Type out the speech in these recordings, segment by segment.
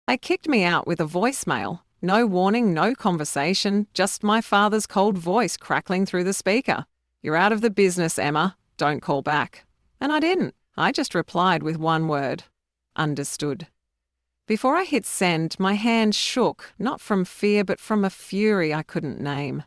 They kicked me out with a voicemail. No warning, no conversation, just my father's cold voice crackling through the speaker. "You're out of the business, Emma. Don't call back." And I didn't. I just replied with one word: understood. Before I hit send, my hand shook, not from fear but from a fury I couldn't name.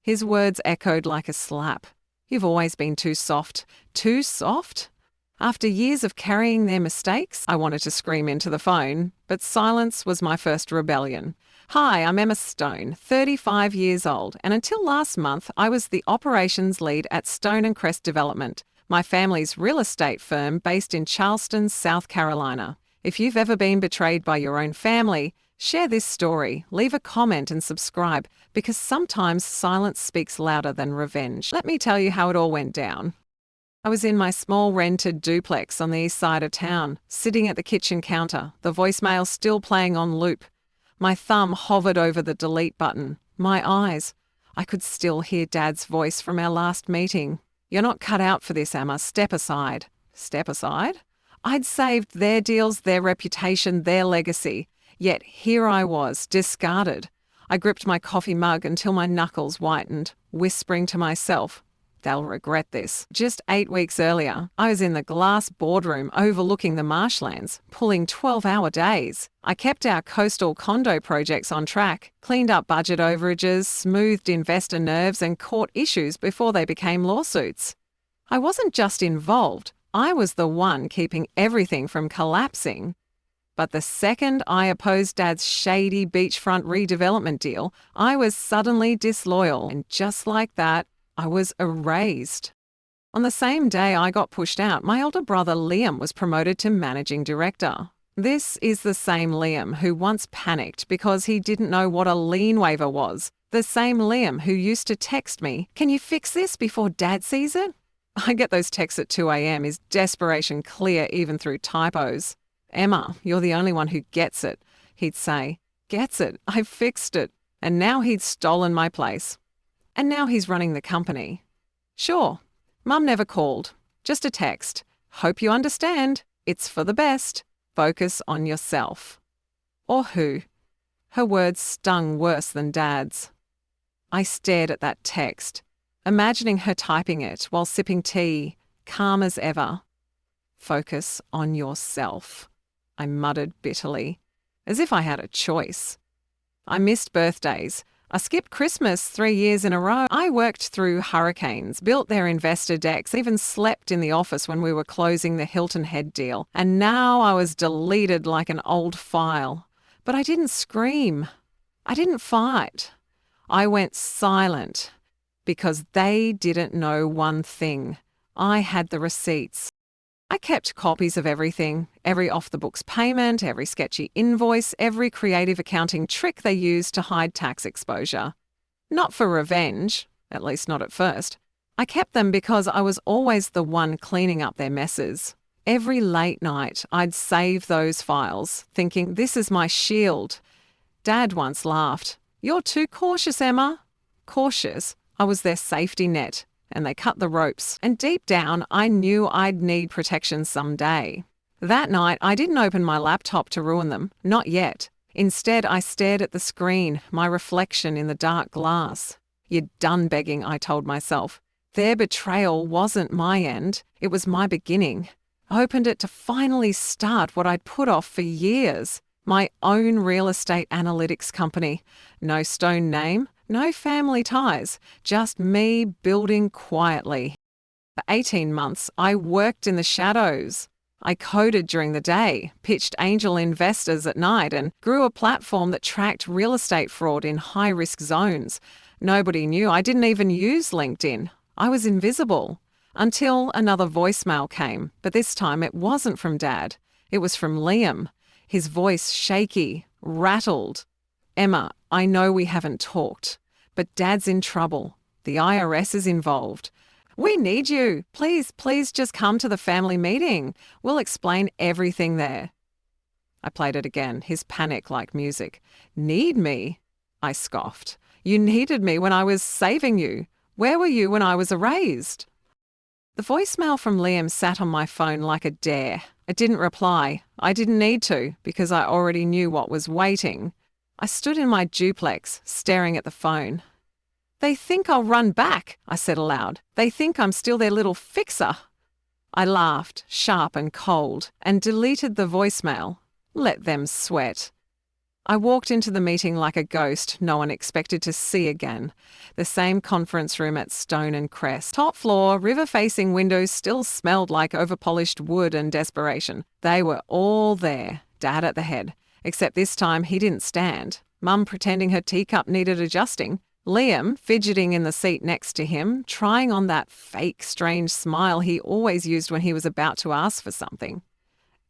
His words echoed like a slap. "You've always been too soft." Too soft? After years of carrying their mistakes, I wanted to scream into the phone, but silence was my first rebellion. "Hi, I'm Emma Stone, 35 years old, and until last month, I was the operations lead at Stone & Crest Development, my family's real estate firm based in Charleston, South Carolina. If you've ever been betrayed by your own family, share this story, leave a comment and subscribe, because sometimes silence speaks louder than revenge. Let me tell you how it all went down. I was in my small rented duplex on the east side of town, sitting at the kitchen counter, the voicemail still playing on loop. My thumb hovered over the delete button. My eyes. I could still hear Dad's voice from our last meeting. "You're not cut out for this, Emma. Step aside." Step aside? I'd saved their deals, their reputation, their legacy. Yet here I was, discarded. I gripped my coffee mug until my knuckles whitened, whispering to myself, "They'll regret this." Just 8 weeks earlier, I was in the glass boardroom overlooking the marshlands, pulling 12-hour days. I kept our coastal condo projects on track, cleaned up budget overages, smoothed investor nerves, and caught issues before they became lawsuits. I wasn't just involved, I was the one keeping everything from collapsing. But the second I opposed Dad's shady beachfront redevelopment deal, I was suddenly disloyal, and just like that, I was erased. On the same day I got pushed out, my older brother Liam was promoted to managing director. This is the same Liam who once panicked because he didn't know what a lien waiver was. The same Liam who used to text me, "Can you fix this before Dad sees it?" I get those texts at 2 a.m. Is desperation clear even through typos? "Emma, you're the only one who gets it," he'd say. Gets it. I fixed it. And now he'd stolen my place. And now he's running the company. Sure, Mum never called. Just a text. "Hope you understand. It's for the best. Focus on yourself." Or who? Her words stung worse than Dad's. I stared at that text, imagining her typing it while sipping tea, calm as ever. "Focus on yourself," I muttered bitterly, as if I had a choice. I missed birthdays. I skipped Christmas 3 years in a row. I worked through hurricanes, built their investor decks, even slept in the office when we were closing the Hilton Head deal. And now I was deleted like an old file. But I didn't scream. I didn't fight. I went silent because they didn't know one thing. I had the receipts. I kept copies of everything, every off-the-books payment, every sketchy invoice, every creative accounting trick they used to hide tax exposure. Not for revenge, at least not at first. I kept them because I was always the one cleaning up their messes. Every late night, I'd save those files, thinking, this is my shield. Dad once laughed. "You're too cautious, Emma." Cautious? I was their safety net. And they cut the ropes, and deep down I knew I'd need protection someday. That night I didn't open my laptop to ruin them, not yet. Instead I stared at the screen, my reflection in the dark glass. "You're done begging," I told myself. Their betrayal wasn't my end, it was my beginning. I opened it to finally start what I'd put off for years. My own real estate analytics company. No Stone name. No family ties, just me building quietly. For 18 months, I worked in the shadows. I coded during the day, pitched angel investors at night, and grew a platform that tracked real estate fraud in high-risk zones. Nobody knew. I didn't even use LinkedIn. I was invisible. Until another voicemail came, but this time it wasn't from Dad. It was from Liam. His voice shaky, rattled. "Emma, I know we haven't talked, but Dad's in trouble. The IRS is involved. We need you. Please just come to the family meeting. We'll explain everything there." I played it again, his panic like music. "Need me?" I scoffed. "You needed me when I was saving you. Where were you when I was erased?" The voicemail from Liam sat on my phone like a dare. It didn't reply. I didn't need to, because I already knew what was waiting. I stood in my duplex, staring at the phone. "They think I'll run back," I said aloud. "They think I'm still their little fixer." I laughed, sharp and cold, and deleted the voicemail. Let them sweat. I walked into the meeting like a ghost no one expected to see again. The same conference room at Stone and Crest. Top floor, river-facing windows still smelled like overpolished wood and desperation. They were all there, Dad at the head. Except this time he didn't stand. Mum pretending her teacup needed adjusting. Liam fidgeting in the seat next to him, trying on that fake, strange smile he always used when he was about to ask for something.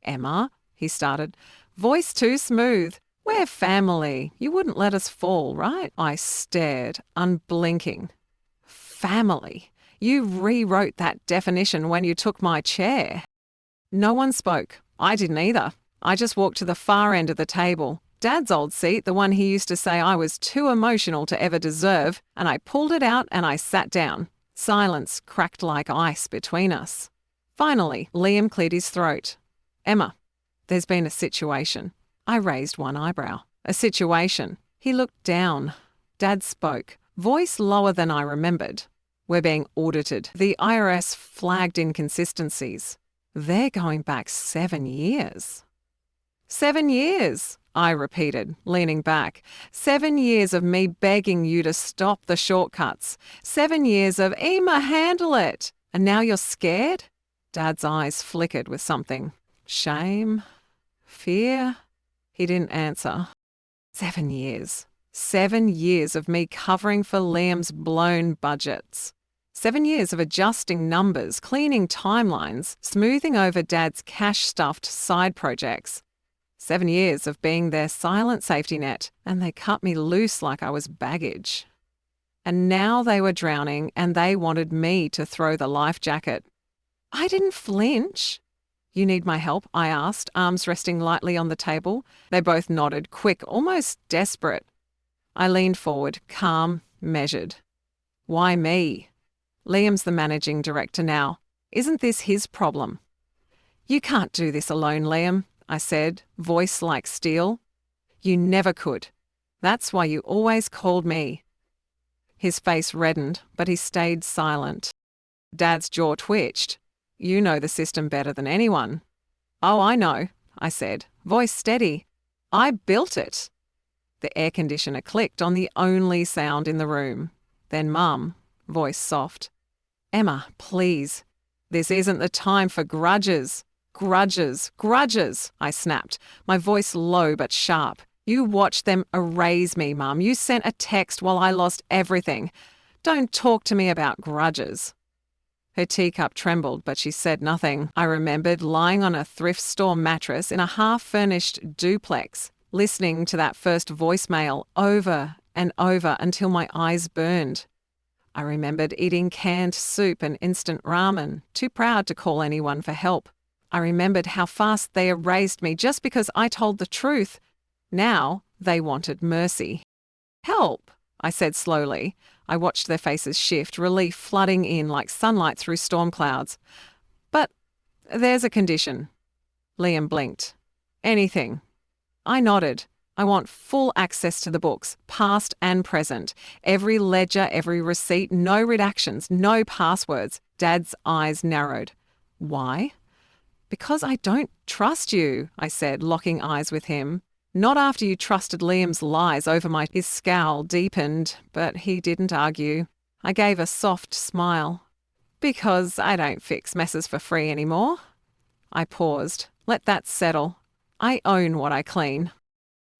"Emma," he started, voice too smooth. "We're family. You wouldn't let us fall, right?" I stared, unblinking. Family? You rewrote that definition when you took my chair. No one spoke. I didn't either. I just walked to the far end of the table. Dad's old seat, the one he used to say I was too emotional to ever deserve, and I pulled it out and I sat down. Silence cracked like ice between us. Finally, Liam cleared his throat. "Emma, there's been a situation." I raised one eyebrow. "A situation." He looked down. Dad spoke, voice lower than I remembered. "We're being audited. The IRS flagged inconsistencies. They're going back 7 years." 7 years, I repeated, leaning back. 7 years of me begging you to stop the shortcuts. 7 years of, "Emma, handle it." And now you're scared? Dad's eyes flickered with something. Shame? Fear? He didn't answer. 7 years. 7 years of me covering for Liam's blown budgets. 7 years of adjusting numbers, cleaning timelines, smoothing over Dad's cash-stuffed side projects. 7 years of being their silent safety net, and they cut me loose like I was baggage. And now they were drowning, and they wanted me to throw the life jacket. I didn't flinch. "You need my help?" I asked, arms resting lightly on the table. They both nodded, quick, almost desperate. I leaned forward, calm, measured. "Why me? Liam's the managing director now. Isn't this his problem?" "You can't do this alone, Liam," I said, voice like steel. "You never could. That's why you always called me." His face reddened, but he stayed silent. Dad's jaw twitched. "You know the system better than anyone." "Oh, I know," I said, voice steady. "I built it." The air conditioner clicked on the only sound in the room. Then Mum, voice soft. "Emma, please. This isn't the time for grudges." "Grudges, grudges," I snapped, my voice low but sharp. "You watched them erase me, Mum. You sent a text while I lost everything. Don't talk to me about grudges." Her teacup trembled, but she said nothing. I remembered lying on a thrift store mattress in a half-furnished duplex, listening to that first voicemail over and over until my eyes burned. I remembered eating canned soup and instant ramen, too proud to call anyone for help. I remembered how fast they erased me just because I told the truth. Now they wanted mercy. "Help," I said slowly. I watched their faces shift, relief flooding in like sunlight through storm clouds. "But there's a condition." Liam blinked. "Anything." I nodded. "I want full access to the books, past and present. Every ledger, every receipt, no redactions, no passwords." Dad's eyes narrowed. "Why?" "Because I don't trust you," I said, locking eyes with him. "Not after you trusted Liam's lies over my..." His scowl deepened, but he didn't argue. I gave a soft smile. "Because I don't fix messes for free anymore." I paused. "Let that settle. I own what I clean."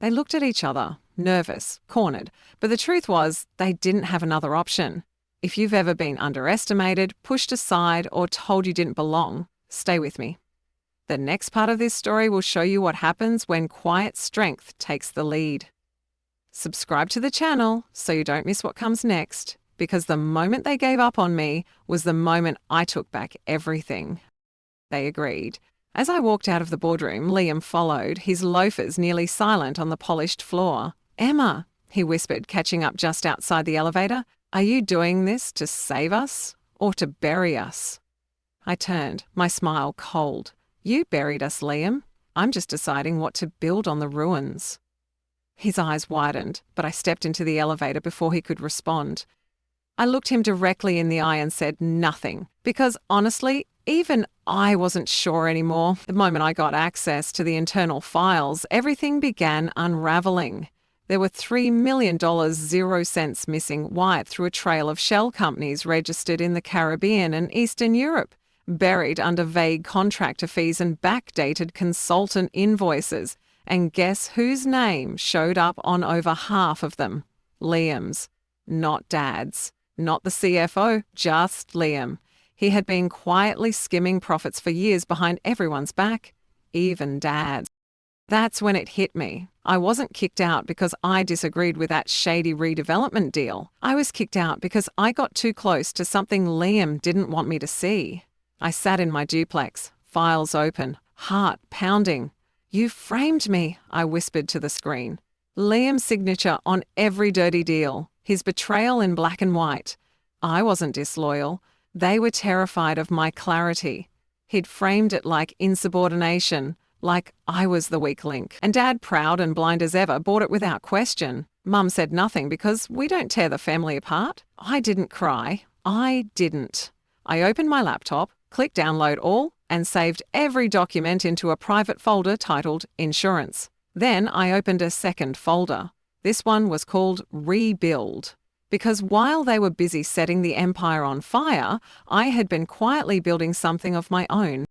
They looked at each other, nervous, cornered, but the truth was they didn't have another option. If you've ever been underestimated, pushed aside, or told you didn't belong, stay with me. The next part of this story will show you what happens when quiet strength takes the lead. Subscribe to the channel so you don't miss what comes next, because the moment they gave up on me was the moment I took back everything. They agreed. As I walked out of the boardroom, Liam followed, his loafers nearly silent on the polished floor. "Emma," he whispered, catching up just outside the elevator, "are you doing this to save us or to bury us?" I turned, my smile cold. You buried us, Liam. I'm just deciding what to build on the ruins. His eyes widened, but I stepped into the elevator before he could respond. I looked him directly in the eye and said nothing, because honestly, even I wasn't sure anymore. The moment I got access to the internal files, everything began unraveling. There were $3 million 0 cents missing wiped through a trail of shell companies registered in the Caribbean and Eastern Europe, buried under vague contractor fees and backdated consultant invoices. And guess whose name showed up on over half of them? Liam's. Not Dad's. Not the CFO, just Liam. He had been quietly skimming profits for years behind everyone's back, even Dad's. That's when it hit me. I wasn't kicked out because I disagreed with that shady redevelopment deal. I was kicked out because I got too close to something Liam didn't want me to see. I sat in my duplex, files open, heart pounding. "You framed me," I whispered to the screen. Liam's signature on every dirty deal, his betrayal in black and white. I wasn't disloyal. They were terrified of my clarity. He'd framed it like insubordination, like I was the weak link. And Dad, proud and blind as ever, bought it without question. Mum said nothing because we don't tear the family apart. I didn't cry. I didn't. I opened my laptop, clicked download all, and saved every document into a private folder titled Insurance. Then I opened a second folder. This one was called Rebuild. Because while they were busy setting the empire on fire, I had been quietly building something of my own.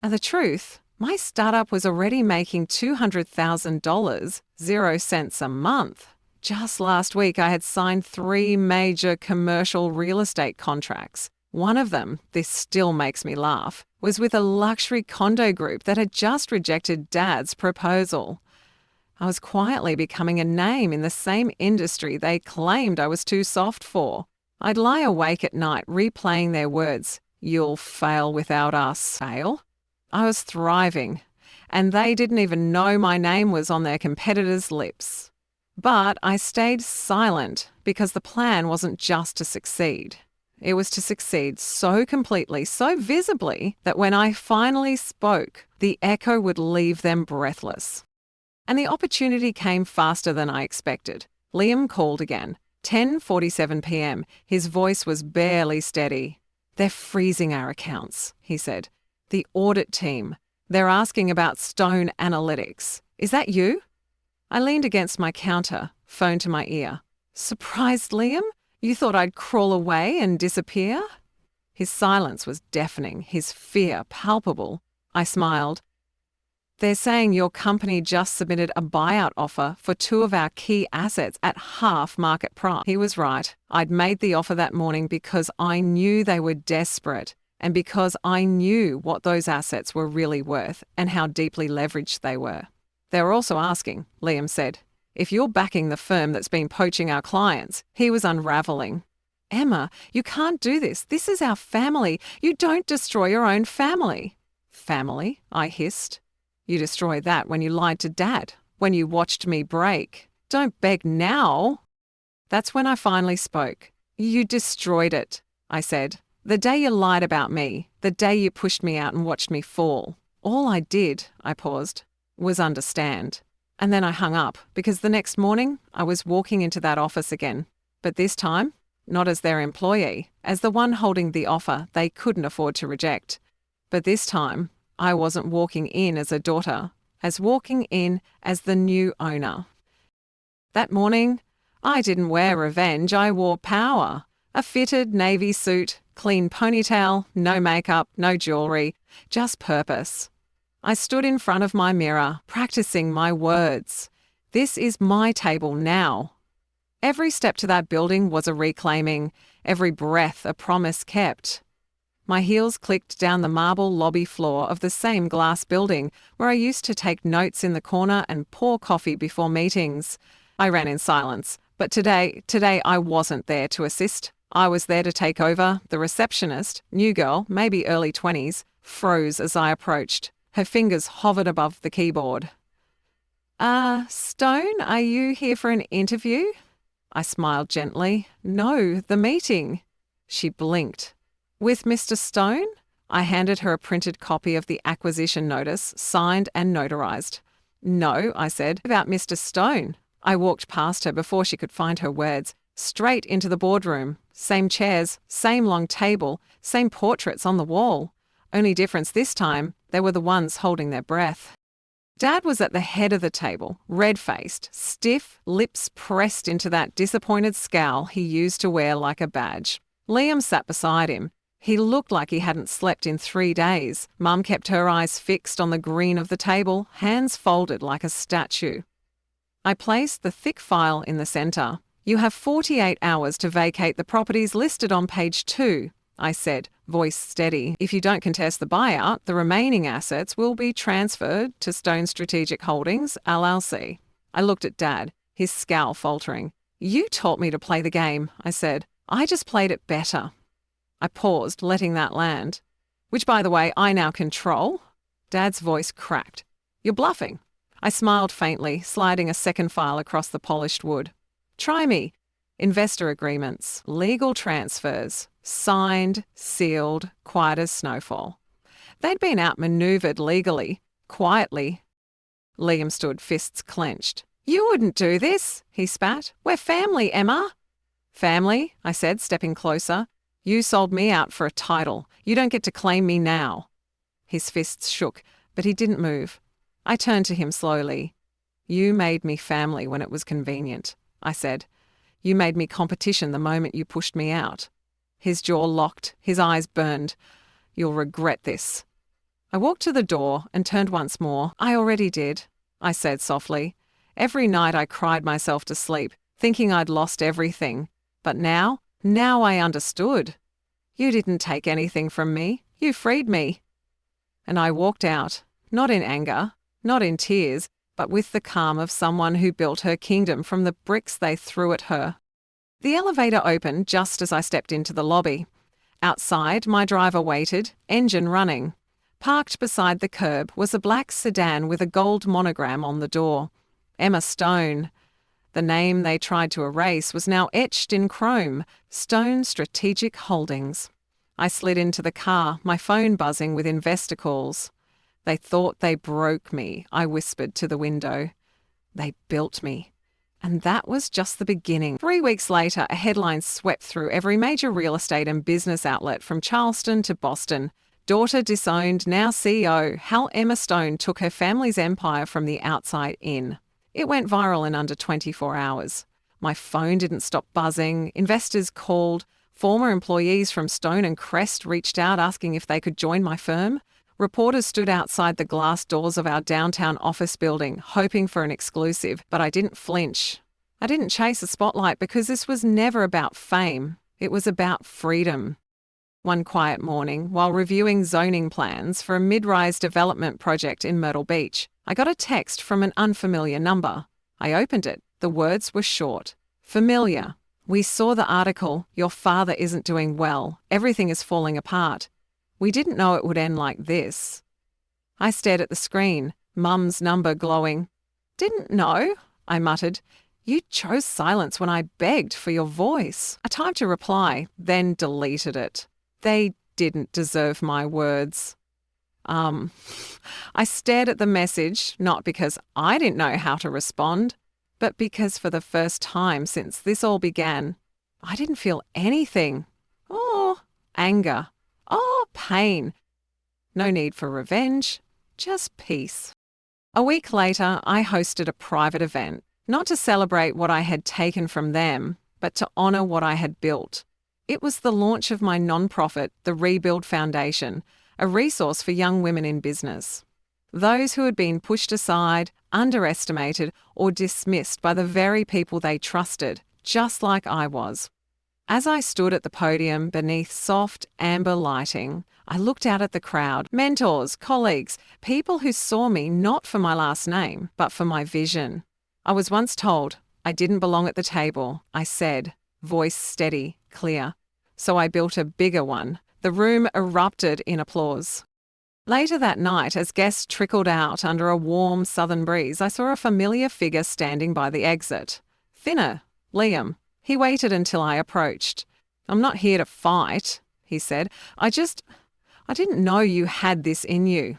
And the truth, my startup was already making $200,000, 0 cents a month. Just last week, I had signed 3 major commercial real estate contracts. One of them, this still makes me laugh, was with a luxury condo group that had just rejected Dad's proposal. I was quietly becoming a name in the same industry they claimed I was too soft for. I'd lie awake at night replaying their words, "You'll fail without us." Fail? I was thriving, and they didn't even know my name was on their competitors' lips. But I stayed silent because the plan wasn't just to succeed. It was to succeed so completely, so visibly, that when I finally spoke, the echo would leave them breathless. And the opportunity came faster than I expected. Liam called again. 10:47 p.m. His voice was barely steady. "They're freezing our accounts," he said. "The audit team. They're asking about Stone Analytics. Is that you?" I leaned against my counter, phone to my ear. "Surprised, Liam? You thought I'd crawl away and disappear?" His silence was deafening, his fear palpable. I smiled. "They're saying your company just submitted a buyout offer for 2 of our key assets at half market price." He was right. I'd made the offer that morning because I knew they were desperate and because I knew what those assets were really worth and how deeply leveraged they were. "They were also asking," Liam said, "if you're backing the firm that's been poaching our clients." He was unraveling. "Emma, you can't do this. This is our family. You don't destroy your own family." "Family?" I hissed. "You destroyed that when you lied to Dad, when you watched me break. Don't beg now." That's when I finally spoke. "You destroyed it," I said. "The day you lied about me, the day you pushed me out and watched me fall. All I did," I paused, "was understand." And then I hung up because the next morning I was walking into that office again. But this time, not as their employee, as the one holding the offer they couldn't afford to reject. But this time, I wasn't walking in as a daughter, as walking in as the new owner. That morning, I didn't wear revenge, I wore power. A fitted navy suit, clean ponytail, no makeup, no jewelry, just purpose. I stood in front of my mirror, practicing my words. This is my table now. Every step to that building was a reclaiming, every breath a promise kept. My heels clicked down the marble lobby floor of the same glass building where I used to take notes in the corner and pour coffee before meetings. I ran in silence, but today I wasn't there to assist. I was there to take over. The receptionist, new girl, maybe early 20s, froze as I approached. Her fingers hovered above the keyboard. Stone, are you here for an interview?" I smiled gently. "No, the meeting." She blinked. "With Mr. Stone?" I handed her a printed copy of the acquisition notice, signed and notarized. "No," I said, "about Mr. Stone." I walked past her before she could find her words, straight into the boardroom. Same chairs, same long table, same portraits on the wall. Only difference this time, they were the ones holding their breath. Dad was at the head of the table, red-faced, stiff, lips pressed into that disappointed scowl he used to wear like a badge. Liam sat beside him. He looked like he hadn't slept in 3 days. Mum kept her eyes fixed on the green of the table, hands folded like a statue. I placed the thick file in the centre. "You have 48 hours to vacate the properties listed on page 2, I said, voice steady. "If you don't contest the buyout, the remaining assets will be transferred to Stone Strategic Holdings, LLC. I looked at Dad, his scowl faltering. "You taught me to play the game," I said. "I just played it better." I paused, letting that land. "Which, by the way, I now control." Dad's voice cracked. "You're bluffing." I smiled faintly, sliding a second file across the polished wood. "Try me. Investor agreements, legal transfers, signed, sealed, quiet as snowfall." They'd been outmaneuvered legally, quietly. Liam stood, fists clenched. "You wouldn't do this," he spat. "We're family, Emma." "Family," I said, stepping closer. "You sold me out for a title. You don't get to claim me now." His fists shook, but he didn't move. I turned to him slowly. "You made me family when it was convenient," I said. "You made me competition the moment you pushed me out." His jaw locked, his eyes burned. "You'll regret this." I walked to the door and turned once more. "I already did," I said softly. "Every night I cried myself to sleep, thinking I'd lost everything. But now I understood. You didn't take anything from me. You freed me." And I walked out, not in anger, not in tears, but with the calm of someone who built her kingdom from the bricks they threw at her. The elevator opened just as I stepped into the lobby. Outside, my driver waited, engine running. Parked beside the curb was a black sedan with a gold monogram on the door. Emma Stone. The name they tried to erase was now etched in chrome, Stone Strategic Holdings. I slid into the car, my phone buzzing with investor calls. "They thought they broke me," I whispered to the window. "They built me." And that was just the beginning. 3 weeks later, a headline swept through every major real estate and business outlet from Charleston to Boston. "Daughter disowned, now CEO, how Emma Stone took her family's empire from the outside in." It went viral in under 24 hours. My phone didn't stop buzzing. Investors called. Former employees from Stone and Crest reached out asking if they could join my firm. Reporters stood outside the glass doors of our downtown office building, hoping for an exclusive, but I didn't flinch. I didn't chase a spotlight because this was never about fame. It was about freedom. One quiet morning, while reviewing zoning plans for a mid-rise development project in Myrtle Beach, I got a text from an unfamiliar number. I opened it. The words were short. "Familiar. We saw the article. Your father isn't doing well. Everything is falling apart. We didn't know it would end like this." I stared at the screen, Mum's number glowing. "Didn't know," I muttered. "You chose silence when I begged for your voice." I typed a reply, then deleted it. They didn't deserve my words. I stared at the message, not because I didn't know how to respond, but because for the first time since this all began, I didn't feel anything. Oh, anger. Oh, pain. No need for revenge, just peace. A week later, I hosted a private event, not to celebrate what I had taken from them, but to honour what I had built. It was the launch of my nonprofit, the Rebuild Foundation, a resource for young women in business. Those who had been pushed aside, underestimated, or dismissed by the very people they trusted, just like I was. As I stood at the podium beneath soft, amber lighting, I looked out at the crowd, mentors, colleagues, people who saw me not for my last name, but for my vision. I was once told I didn't belong at the table. I said, voice steady, clear. So I built a bigger one. The room erupted in applause. Later that night, as guests trickled out under a warm southern breeze, I saw a familiar figure standing by the exit. Thinner, Liam. He waited until I approached. "I'm not here to fight," he said. I I didn't know you had this in you.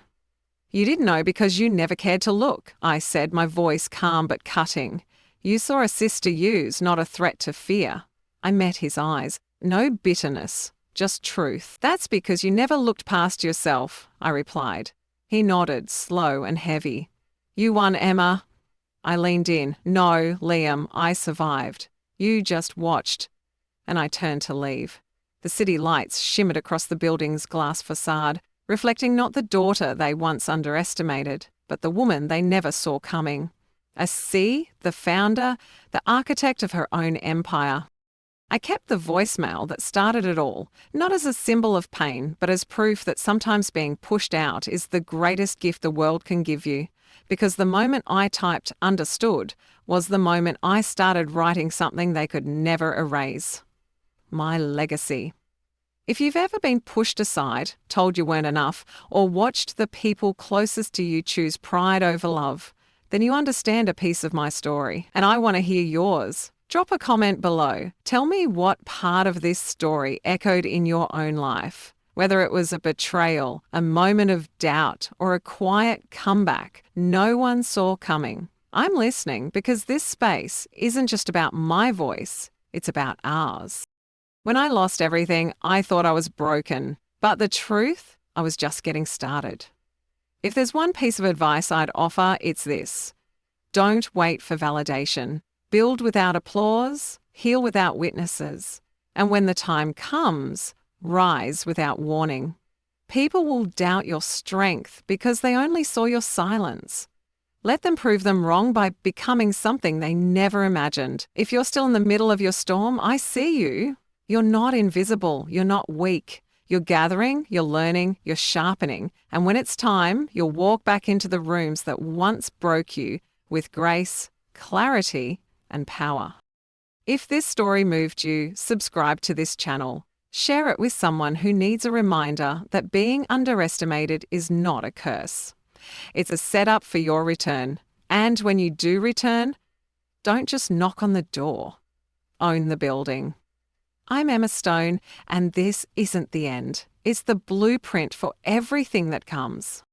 You didn't know because you never cared to look, I said, my voice calm but cutting. You saw a sister use, not a threat to fear. I met his eyes. No bitterness, just truth. That's because you never looked past yourself, I replied. He nodded, slow and heavy. You won, Emma. I leaned in. No, Liam, I survived. You just watched. And I turned to leave. The city lights shimmered across the building's glass facade, reflecting not the daughter they once underestimated, but the woman they never saw coming. A C, the founder, the architect of her own empire. I kept the voicemail that started it all, not as a symbol of pain, but as proof that sometimes being pushed out is the greatest gift the world can give you. Because the moment I typed understood was the moment I started writing something they could never erase. My legacy. If you've ever been pushed aside, told you weren't enough, or watched the people closest to you choose pride over love, then you understand a piece of my story, and I want to hear yours. Drop a comment below. Tell me what part of this story echoed in your own life. Whether it was a betrayal, a moment of doubt, or a quiet comeback no one saw coming. I'm listening because this space isn't just about my voice, it's about ours. When I lost everything, I thought I was broken. But the truth, I was just getting started. If there's one piece of advice I'd offer, it's this. Don't wait for validation. Build without applause, heal without witnesses. And when the time comes, rise without warning. People will doubt your strength because they only saw your silence. Let them prove them wrong by becoming something they never imagined. If you're still in the middle of your storm, I see you. You're not invisible. You're not weak. You're gathering, you're learning, you're sharpening. And when it's time, you'll walk back into the rooms that once broke you with grace, clarity, and power. If this story moved you, subscribe to this channel. Share it with someone who needs a reminder that being underestimated is not a curse. It's a setup for your return. And when you do return, don't just knock on the door. Own the building. I'm Emma Stone, and this isn't the end. It's the blueprint for everything that comes.